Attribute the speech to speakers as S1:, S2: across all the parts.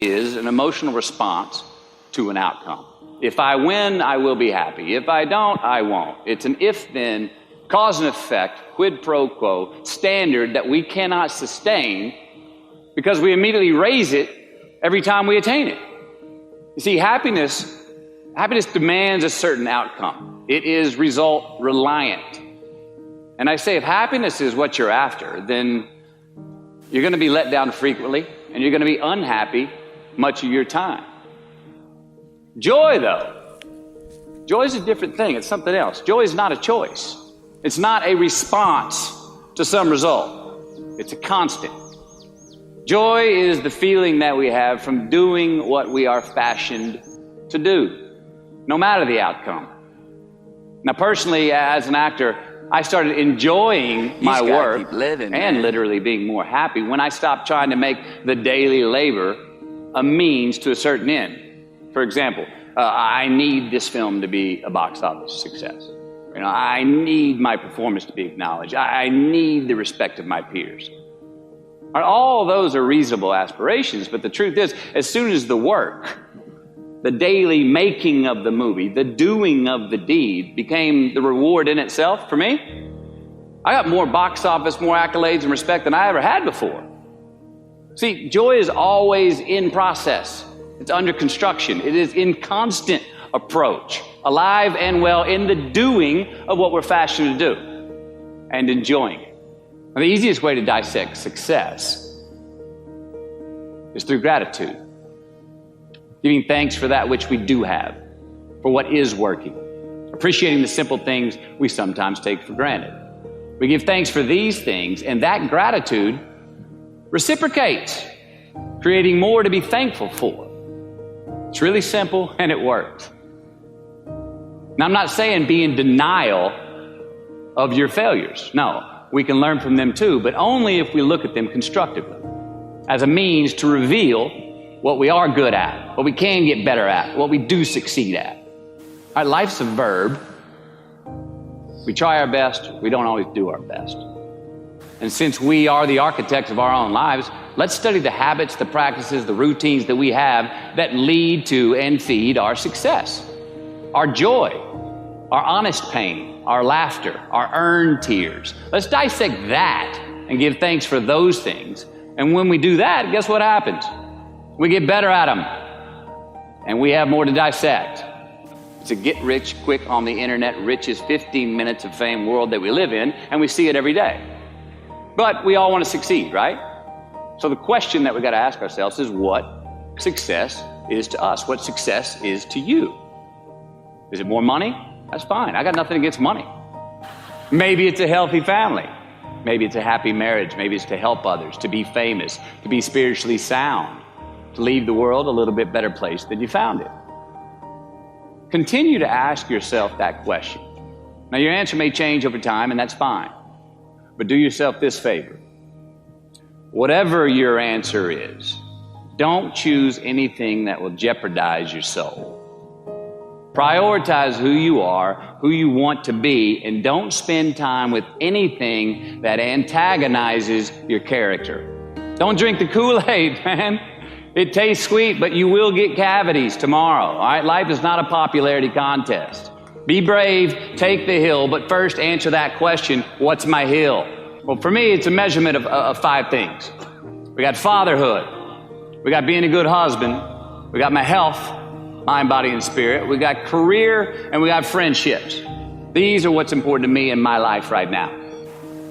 S1: is an emotional response to an outcome. If I win, I will be happy. If I don't, I won't. It's an if-then, cause and effect, quid pro quo standard that we cannot sustain because we immediately raise it every time we attain it. You see, happiness demands a certain outcome. It is result reliant. And I say if happiness is what you're after, then you're going to be let down frequently and you're going to be unhappy much of your time. Joy, though, joy is a different thing. It's something else. Joy is not a choice. It's not a response to some result. It's a constant. Joy is the feeling that we have from doing what we are fashioned to do, no matter the outcome. Now, personally, as an actor, I started enjoying my work and literally being more happy when I stopped trying to make the daily labor a means to a certain end. For example, I need this film to be a box office success. I need my performance to be acknowledged. I need the respect of my peers. All those are reasonable aspirations, but the truth is, as soon as the work, the daily making of the movie, the doing of the deed became the reward in itself for me, I got more box office, more accolades and respect than I ever had before. See, joy is always in process. It's under construction. It is in constant approach, alive and well in the doing of what we're fashioned to do and enjoying it. Now, the easiest way to dissect success is through gratitude. Giving thanks for that which we do have, for what is working. Appreciating the simple things we sometimes take for granted. We give thanks for these things, and that gratitude reciprocates, creating more to be thankful for. It's really simple, and it works. Now, I'm not saying be in denial of your failures. No, we can learn from them too, but only if we look at them constructively, as a means to reveal what we are good at, what we can get better at, what we do succeed at. All right, life's a verb. We try our best, we don't always do our best. And since we are the architects of our own lives, let's study the habits, the practices, the routines that we have that lead to and feed our success, our joy, our honest pain, our laughter, our earned tears. Let's dissect that and give thanks for those things. And when we do that, guess what happens? We get better at them, and we have more to dissect. It's a get-rich-quick on the internet, richest 15 minutes of fame world that we live in, and we see it every day. But we all want to succeed, right? So the question that we got to ask ourselves is what success is to us, what success is to you. Is it more money? That's fine. I got nothing against money. Maybe it's a healthy family. Maybe it's a happy marriage. Maybe it's to help others, to be famous, to be spiritually sound, to leave the world a little bit better place than you found it. Continue to ask yourself that question. Now, your answer may change over time, and that's fine. But do yourself this favor. Whatever your answer is, don't choose anything that will jeopardize your soul. Prioritize who you are, who you want to be, and don't spend time with anything that antagonizes your character. Don't drink the Kool-Aid, man. It tastes sweet, but you will get cavities tomorrow, all right? Life is not a popularity contest. Be brave, take the hill, but first answer that question, what's my hill? Well, for me, it's a measurement of 5 things. We got fatherhood. We got being a good husband. We got my health, mind, body, and spirit. We got career, and we got friendships. These are what's important to me in my life right now.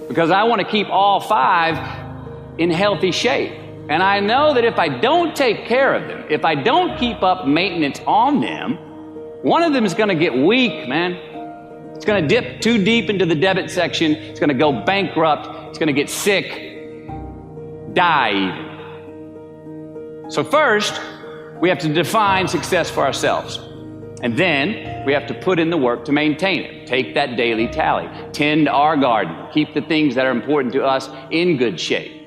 S1: Because I want to keep all 5 in healthy shape. And I know that if I don't take care of them, if I don't keep up maintenance on them, one of them is going to get weak, man. It's going to dip too deep into the debit section. It's going to go bankrupt. It's going to get sick, die even. So first, we have to define success for ourselves. And then we have to put in the work to maintain it. Take that daily tally. Tend our garden. Keep the things that are important to us in good shape.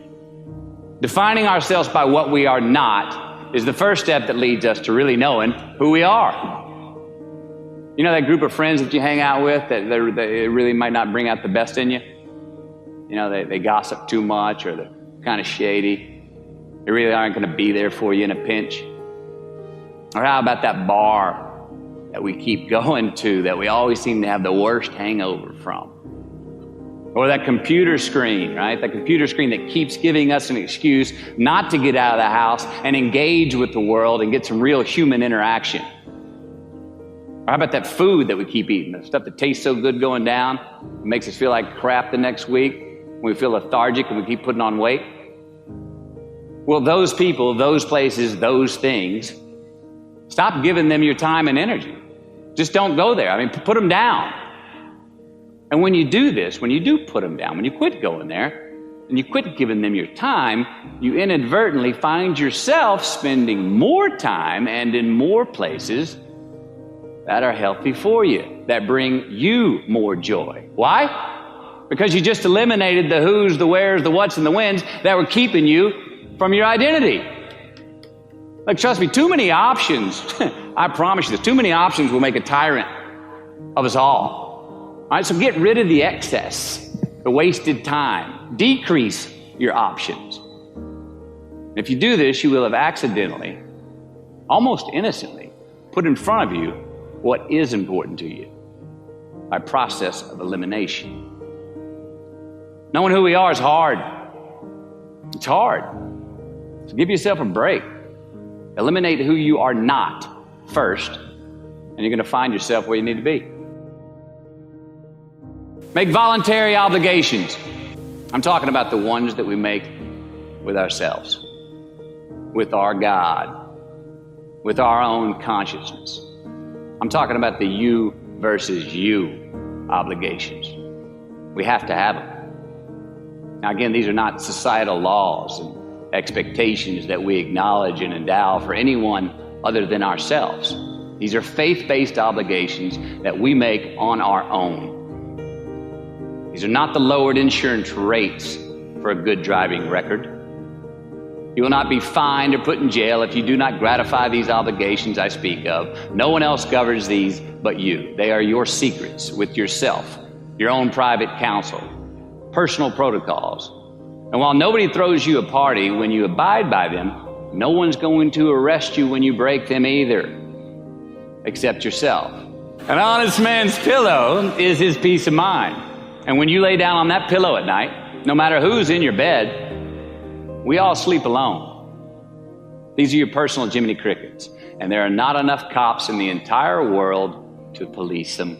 S1: Defining ourselves by what we are not is the first step that leads us to really knowing who we are. You know that group of friends that you hang out with that they really might not bring out the best in you? You know, they gossip too much or they're kind of shady. They really aren't going to be there for you in a pinch. Or how about that bar that we keep going to that we always seem to have the worst hangover from? Or that computer screen, right? That computer screen that keeps giving us an excuse not to get out of the house and engage with the world and get some real human interaction. Or how about that food that we keep eating, the stuff that tastes so good going down, it makes us feel like crap the next week, we feel lethargic and we keep putting on weight? Well, those people, those places, those things, stop giving them your time and energy. Just don't go there. I mean, put them down. And when you do this, when you do put them down, when you quit going there, and you quit giving them your time, you inadvertently find yourself spending more time and in more places that are healthy for you, that bring you more joy. Why? Because you just eliminated the who's, the where's, the what's, and the when's that were keeping you from your identity. Like, trust me, too many options, I promise you this, too many options will make a tyrant of us all. All right, so get rid of the excess, the wasted time. Decrease your options. If you do this, you will have accidentally, almost innocently, put in front of you what is important to you by process of elimination. Knowing who we are is hard. It's hard. So give yourself a break. Eliminate who you are not first, and you're going to find yourself where you need to be. Make voluntary obligations. I'm talking about the ones that we make with ourselves, with our God, with our own consciousness. I'm talking about the you versus you obligations. We have to have them. Now, again, these are not societal laws and expectations that we acknowledge and endow for anyone other than ourselves. These are faith-based obligations that we make on our own. These are not the lowered insurance rates for a good driving record. You will not be fined or put in jail if you do not gratify these obligations I speak of. No one else governs these but you. They are your secrets with yourself, your own private counsel, personal protocols. And while nobody throws you a party when you abide by them, no one's going to arrest you when you break them either, except yourself. An honest man's pillow is his peace of mind. And when you lay down on that pillow at night, no matter who's in your bed, we all sleep alone. These are your personal Jiminy Crickets. And there are not enough cops in the entire world to police them.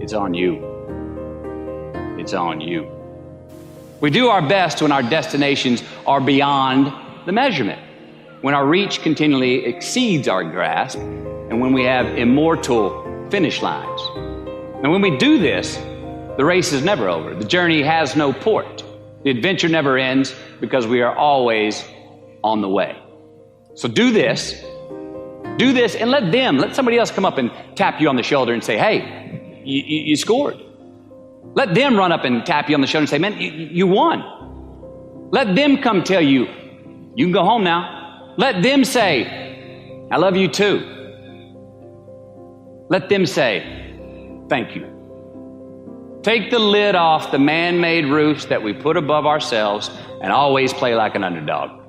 S1: It's on you. It's on you. We do our best when our destinations are beyond the measurement, when our reach continually exceeds our grasp, and when we have immortal finish lines. And when we do this, the race is never over. The journey has no port. The adventure never ends because we are always on the way. So do this, and let somebody else come up and tap you on the shoulder and say, hey, you scored. Let them run up and tap you on the shoulder and say, man, you won. Let them come tell you, you can go home now. Let them say, I love you too. Let them say, thank you. Take the lid off the man-made roofs that we put above ourselves and always play like an underdog.